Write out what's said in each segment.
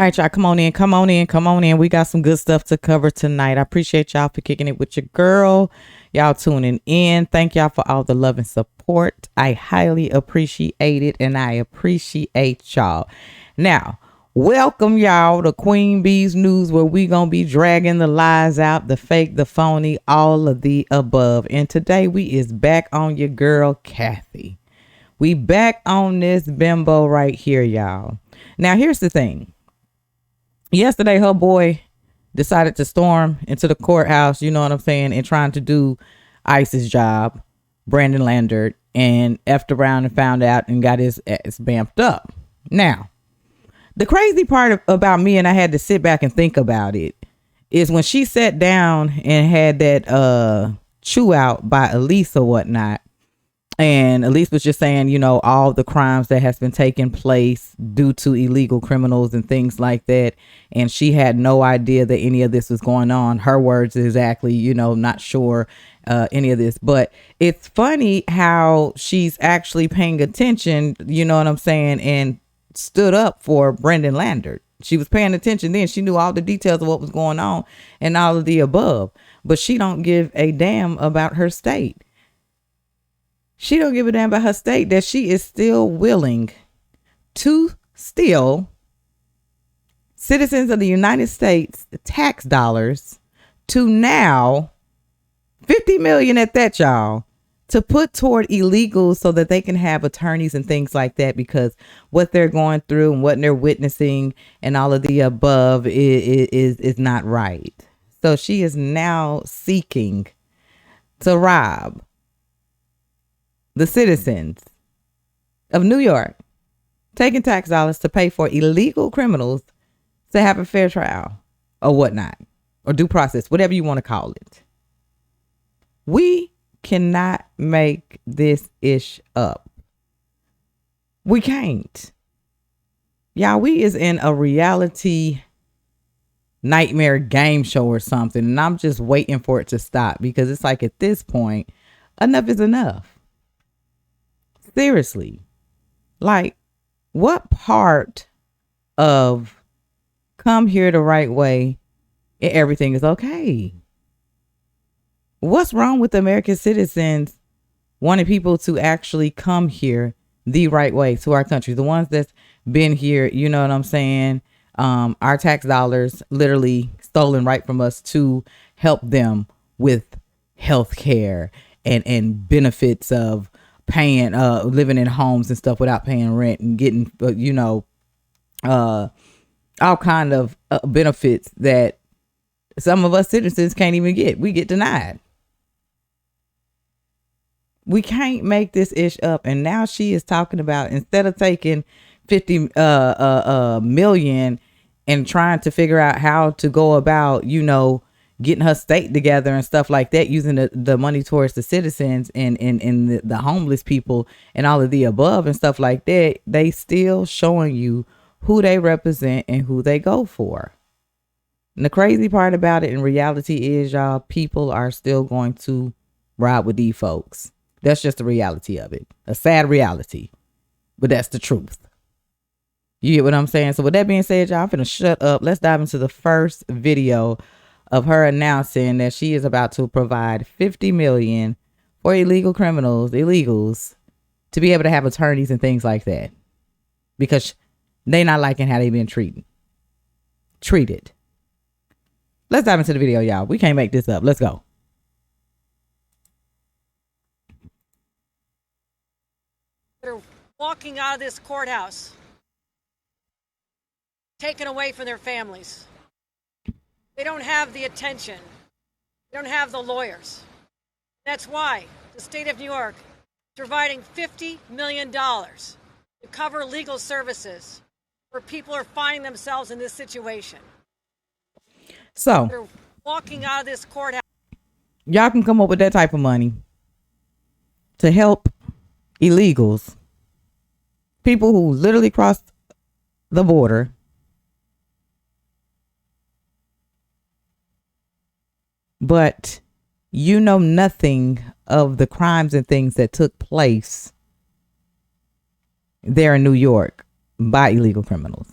All right, y'all, come on in, come on in, come on in. We got some good stuff to cover tonight. I appreciate y'all for kicking it with your girl. Y'all tuning in. Thank y'all for all the love and support. I highly appreciate it, and I appreciate y'all. Now, welcome y'all to Queen Bee's News, where we gonna be dragging the lies out, the fake, the phony, all of the above. And today we is back on your girl Kathy. We back on this bimbo right here, y'all. Now, here's the thing. Yesterday, her boy decided to storm into the courthouse, you know what I'm saying, and trying to do ICE's job, Brandon Landert, and effed around and found out and got his ass bamped up. Now, the crazy part about me, and I had to sit back and think about it, is when she sat down and had that chew out by Elise or whatnot. And Elise was just saying, you know, all the crimes that has been taking place due to illegal criminals and things like that. And she had no idea that any of this was going on. Her words exactly, you know, not sure any of this. But it's funny how she's actually paying attention, you know what I'm saying, and stood up for Brendan Landert. She was paying attention then. She knew all the details of what was going on and all of the above. But she don't give a damn about her state. She don't give a damn about her state, that she is still willing to steal citizens of the United States tax dollars to now 50 million at that, y'all, to put toward illegals so that they can have attorneys and things like that, because what they're going through and what they're witnessing and all of the above is not right. So she is now seeking to rob the citizens of New York, taking tax dollars to pay for illegal criminals to have a fair trial or whatnot, or due process, whatever you want to call it. We cannot make this ish up. We can't. Y'all, we is in a reality nightmare game show or something, and I'm just waiting for it to stop, because it's like, at this point, enough is enough. Seriously, like, what part of come here the right way and everything is okay? What's wrong with American citizens wanting people to actually come here the right way to our country? The ones that's been here, you know what I'm saying? Our tax dollars literally stolen right from us to help them with health care and benefits of paying, living in homes and stuff without paying rent and getting, you know, all kind of benefits that some of us citizens can't even get. We get denied. We can't make this ish up. And now she is talking about, instead of taking 50 million and trying to figure out how to go about, you know, getting her state together and stuff like that, using the money towards the citizens and the homeless people and all of the above and stuff like that, they still showing you who they represent and who they go for. And the crazy part about it in reality is, y'all, people are still going to ride with these folks. That's just the reality of it. A sad reality, but that's the truth. You get what I'm saying? So with that being said, y'all, I'm finna shut up. Let's dive into the first video of her announcing that she is about to provide 50 million for illegal criminals, illegals, to be able to have attorneys and things like that, because they not liking how they been treated. Let's dive into the video, y'all. We can't make this up. Let's go. They're walking out of this courthouse, taken away from their families. They don't have the attention. They don't have the lawyers. That's why the state of New York is providing $50 million to cover legal services where people are finding themselves in this situation. So they're walking out of this courthouse. Y'all can come up with that type of money to help illegals, people who literally crossed the border, but you know nothing of the crimes and things that took place there in New York by illegal criminals.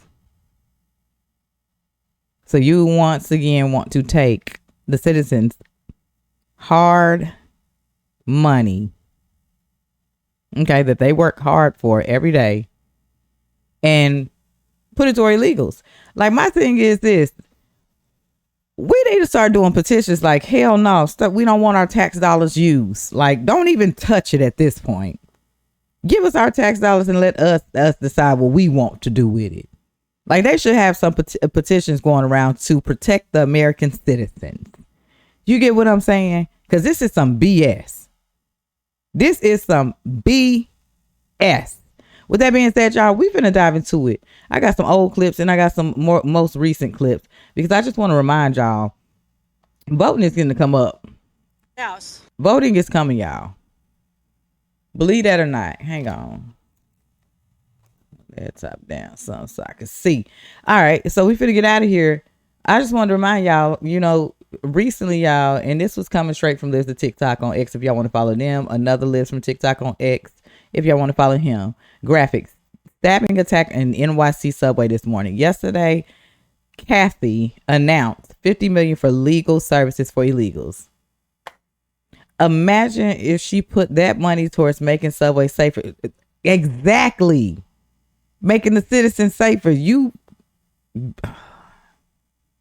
So you once again want to take the citizens' hard money, okay, that they work hard for every day, and put it to our illegals. Like, my thing is this: we need to start doing petitions like, hell no, stuff, we don't want our tax dollars used. Like, don't even touch it at this point. Give us our tax dollars and let us decide what we want to do with it. Like, they should have some petitions going around to protect the American citizens. You get what I'm saying? Because this is some BS. This is some BS. With that being said, y'all, we finna dive into it. I got some old clips and I got some most recent clips, because I just want to remind y'all, voting is going to come up. House. Voting is coming, y'all. Believe that or not. Hang on. That top down so I can see. All right, so we finna get out of here. I just wanted to remind y'all, you know, recently, y'all, and this was coming straight from Liz to TikTok on X if y'all want to follow them. Another Liz from TikTok on X if y'all want to follow him. Graphics. Stabbing attack in NYC subway this morning. Yesterday, Kathy announced $50 million for legal services for illegals. Imagine if she put that money towards making subway safer. Exactly. Making the citizens safer.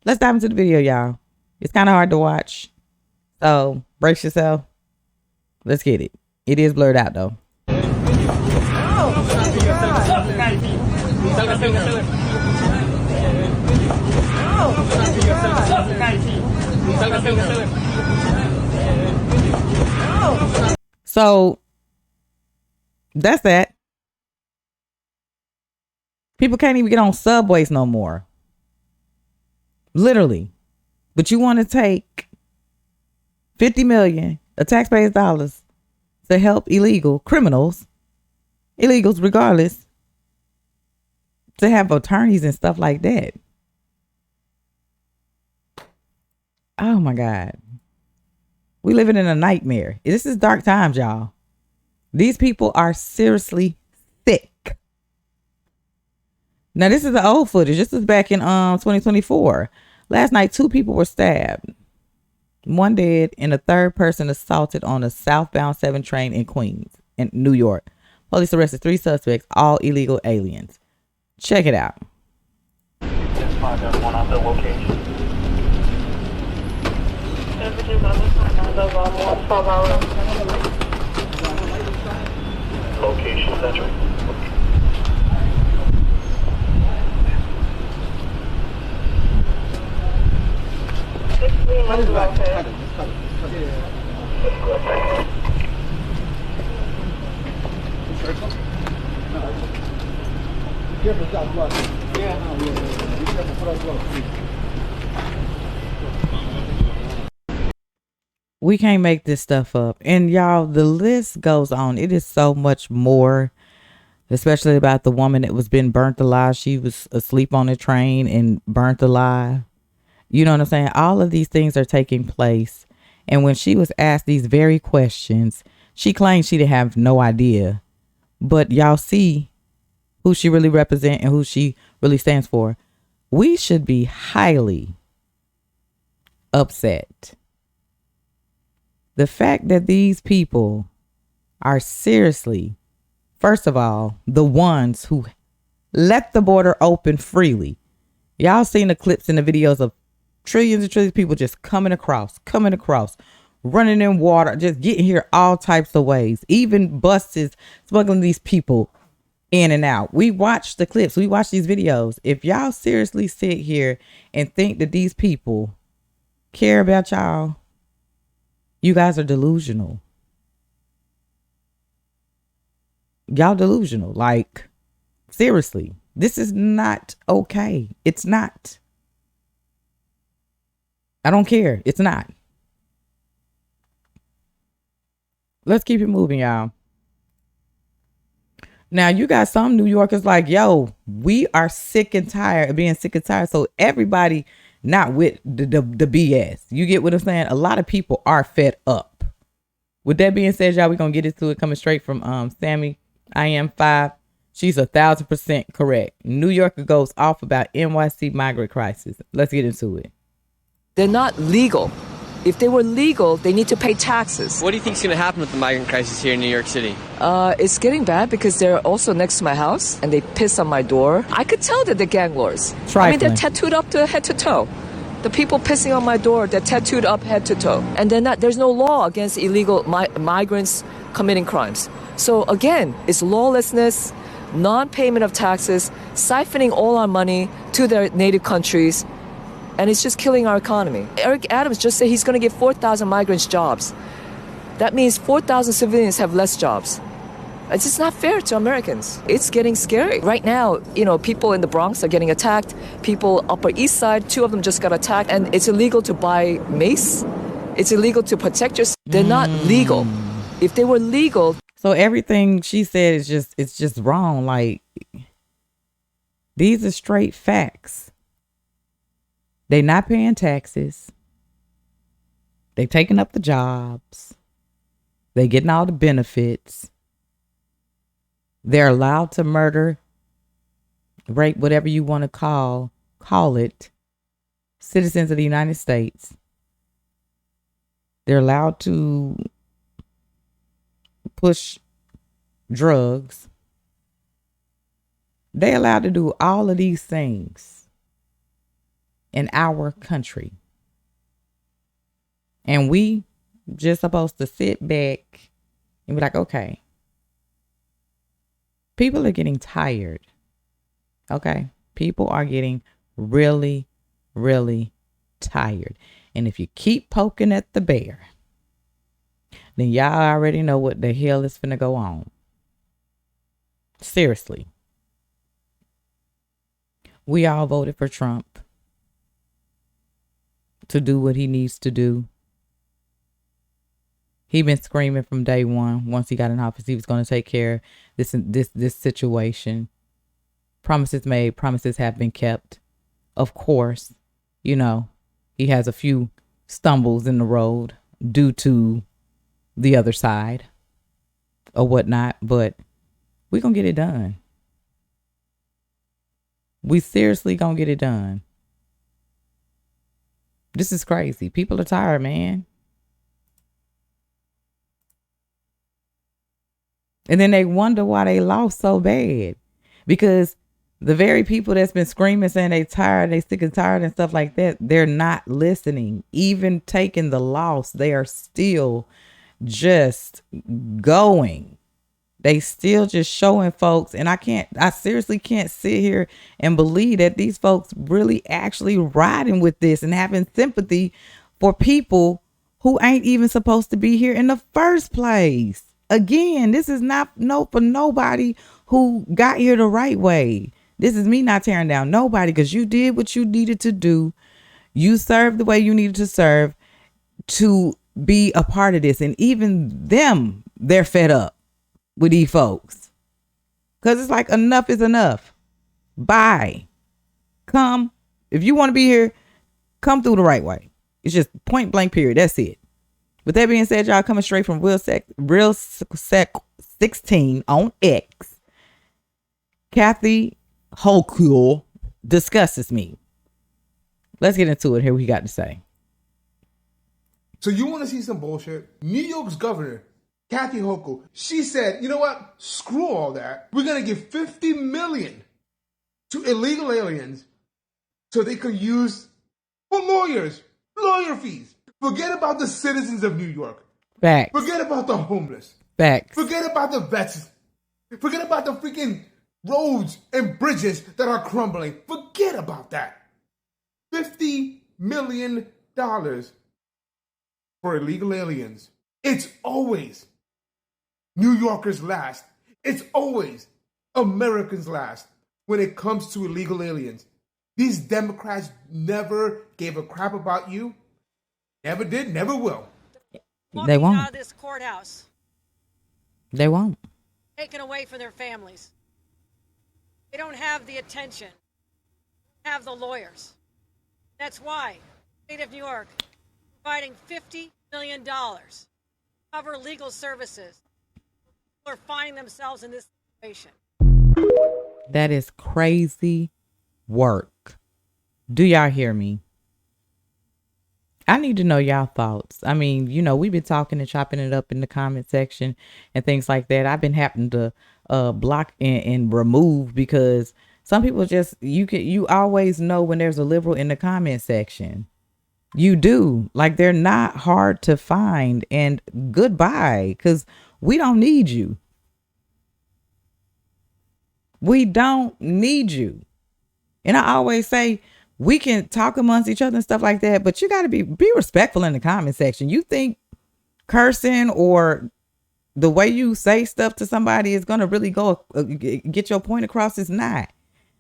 Let's dive into the video, y'all. It's kind of hard to watch, so brace yourself. Let's get it. It is blurred out though. So that's that. People can't even get on subways no more. Literally. But you want to take $50 million of taxpayers' dollars to help illegals regardless, to have attorneys and stuff like that. Oh my God. We living in a nightmare. This is dark times, y'all. These people are seriously sick. Now, this is the old footage. This is back in 2024. Last night, 2 people were stabbed. 1 dead and a 3rd person assaulted on a southbound 7 train in Queens, in New York. Police arrested 3 suspects, all illegal aliens. Check it out. Location center. We can't make this stuff up. And y'all, the list goes on. It is so much more, especially about the woman that was been burnt alive. She was asleep on the train and burnt alive. You know what I'm saying? All of these things are taking place. And when she was asked these very questions, she claimed she didn't have no idea. But y'all see who she really represents and who she really stands for. We should be highly upset. The fact that these people are seriously, first of all, the ones who let the border open freely. Y'all seen the clips and the videos of trillions and trillions of people just coming across, running in water, just getting here all types of ways. Even buses smuggling these people in and out. We watch the clips. We watch these videos. If y'all seriously sit here and think that these people care about y'all, you guys are delusional. Y'all delusional. Like, seriously, this is not okay. It's not. I don't care. It's not. Let's keep it moving, y'all. Now, you got some New Yorkers like, yo, we are sick and tired of being sick and tired. So everybody not with the BS. You get what I'm saying? A lot of people are fed up. With that being said, y'all, we're going to get into it coming straight from Sammy. I am 5. She's 1,000% correct. New Yorker goes off about NYC migrant crisis. Let's get into it. They're not legal. If they were legal, they need to pay taxes. What do you think is going to happen with the migrant crisis here in New York City? It's getting bad because they're also next to my house and they piss on my door. I could tell that they're gang lords. I mean, they're tattooed up to head to toe. The people pissing on my door, they're tattooed up head to toe. And there's no law against illegal migrants committing crimes. So again, it's lawlessness, non-payment of taxes, siphoning all our money to their native countries, and it's just killing our economy. Eric Adams just said he's going to give 4,000 migrants jobs. That means 4,000 civilians have less jobs. It's just not fair to Americans. It's getting scary. Right now, people in the Bronx are getting attacked. People Upper East Side, 2 of them just got attacked. And it's illegal to buy mace. It's illegal to protect yourself. They're not legal. If they were legal. So everything she said it's just wrong. Like, these are straight facts. They not paying taxes. They taking up the jobs. They getting all the benefits. They're allowed to murder, rape, whatever you want to call it, citizens of the United States. They're allowed to push drugs. They're allowed to do all of these things in our country. And we just supposed to sit back and be like, okay, people are getting tired. Okay. People are getting really, really tired. And if you keep poking at the bear, then y'all already know what the hell is finna go on. Seriously. We all voted for Trump to do what he needs to do. He been screaming from day one. Once he got in office, he was going to take care of this situation. Promises made, promises have been kept. Of course, he has a few stumbles in the road due to the other side or whatnot, but we're going to get it done. We seriously going to get it done. This is crazy. People are tired, man. And then they wonder why they lost so bad. Because the very people that's been screaming, saying they tired, they sick and tired and stuff like that, they're not listening. Even taking the loss, they are still just going. They still just showing folks. And I seriously can't sit here and believe that these folks really actually riding with this and having sympathy for people who ain't even supposed to be here in the first place. Again, this is not for nobody who got here the right way. This is me not tearing down nobody, because you did what you needed to do. You served the way you needed to serve to be a part of this. And even them, they're fed up with these folks. Because it's like, enough is enough. Bye. Come. If you want to be here, come through the right way. It's just point blank period. That's it. With that being said, y'all, coming straight from Real Sec 16 on X, Kathy Hochul discusses me. Let's get into it. Here we got to say. So you want to see some bullshit? New York's governor, Kathy Hochul, she said, you know what? Screw all that. We're going to give $50 million to illegal aliens so they can use for lawyer fees. Forget about the citizens of New York. Facts. Forget about the homeless. Facts. Forget about the vets. Forget about the freaking roads and bridges that are crumbling. Forget about that. $50 million for illegal aliens. It's always New Yorkers last. It's always Americans last when it comes to illegal aliens. These Democrats never gave a crap about you. Never did, never will. They won't. Out of this courthouse. They won't. Taken away from their families. They don't have the attention. Have the lawyers. That's why the state of New York is providing $50 million to cover legal services. People are finding themselves in this situation. That is crazy work. Do y'all hear me? I need to know y'all thoughts. I mean, you know, we've been talking and chopping it up in the comment section and things like that. I've been having to block and remove because some people just, you always know when there's a liberal in the comment section. You do. Like, they're not hard to find. And goodbye, because we don't need you. We don't need you. And I always say, we can talk amongst each other and stuff like that, but you got to be respectful in the comment section. You think cursing or the way you say stuff to somebody is going to really go get your point across? It's not.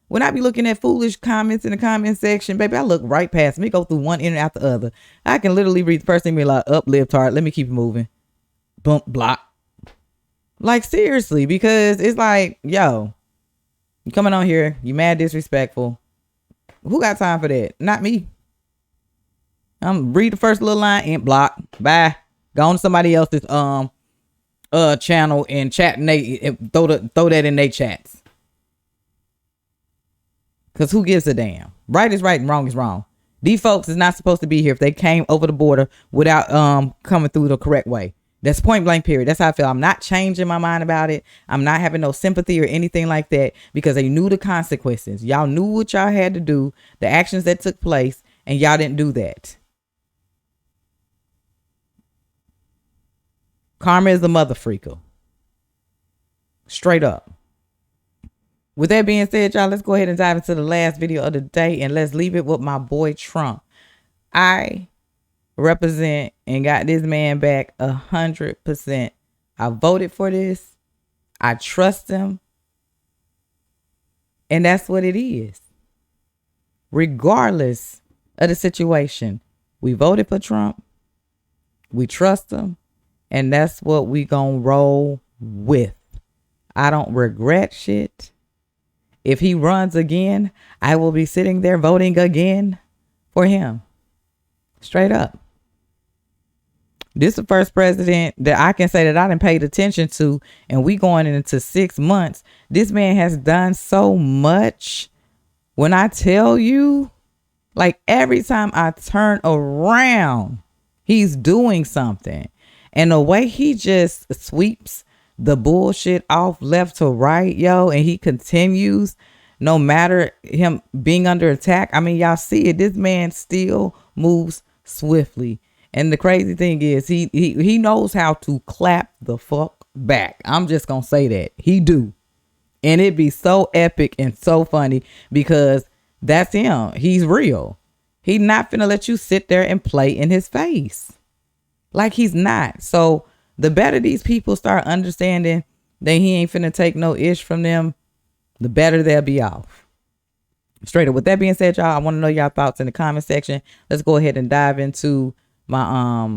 When I be looking at foolish comments in the comment section, baby, I look right past me, go through one in and out the other. I can literally read the first thing, be like, uplift heart. Let me keep it moving. Bump, block. Like, seriously, because it's like, yo, you coming on here, you mad disrespectful. Who got time for that? Not me. I'm read the first little line and block. Bye. Go on to somebody else's channel and chat and throw that in their chats. Cause who gives a damn? Right is right and wrong is wrong. These folks is not supposed to be here if they came over the border without coming through the correct way. That's point blank period. That's how I feel. I'm not changing my mind about it. I'm not having no sympathy or anything like that because they knew the consequences. Y'all knew what y'all had to do, the actions that took place, and y'all didn't do that. Karma is a mother freaker. Straight up. With that being said, y'all, let's go ahead and dive into the last video of the day and let's leave it with my boy Trump. I represent and got this man back 100%. I voted for this. I trust him. And that's what it is. Regardless of the situation, we voted for Trump. We trust him. And that's what we gonna roll with. I don't regret shit. If he runs again, I will be sitting there voting again for him. Straight up. This is the first president that I can say that I done paid attention to, and we going into 6 months. This man has done so much. When I tell you, like every time I turn around, he's doing something. And the way he just sweeps the bullshit off left to right, yo, and he continues no matter him being under attack. I mean, y'all see it. This man still moves swiftly. And the crazy thing is he knows how to clap the fuck back. I'm just going to say that. He do. And it'd be so epic and so funny because that's him. He's real. He's not finna let you sit there and play in his face. Like he's not. So the better these people start understanding that he ain't finna take no ish from them, the better they'll be off. Straight up. With that being said, y'all, I want to know y'all thoughts in the comment section. Let's go ahead and dive into my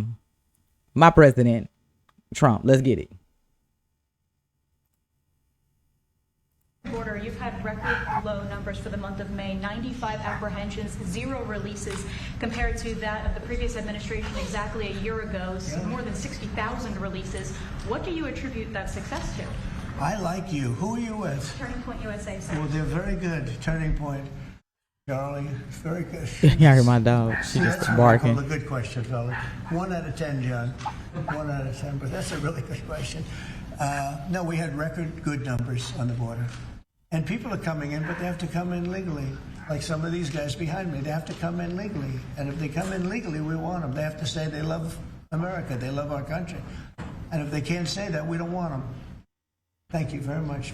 president, Trump. Let's get it. Border, you've had record low numbers for the month of May, 95 apprehensions, 0 releases, compared to that of the previous administration exactly a year ago, so more than 60,000 releases. What do you attribute that success to? I like you. Who are you with? Turning Point USA, sir. Well, they're very good. Turning Point. Charlie, very good. Y'all hear my dog. She just barking. A good question, fella. 1 out of 10, John. 1 out of 10, but that's a really good question. No, we had record good numbers on the border. And people are coming in, but they have to come in legally. Like some of these guys behind me, they have to come in legally. And if they come in legally, we want them. They have to say they love America, they love our country. And if they can't say that, we don't want them. Thank you very much.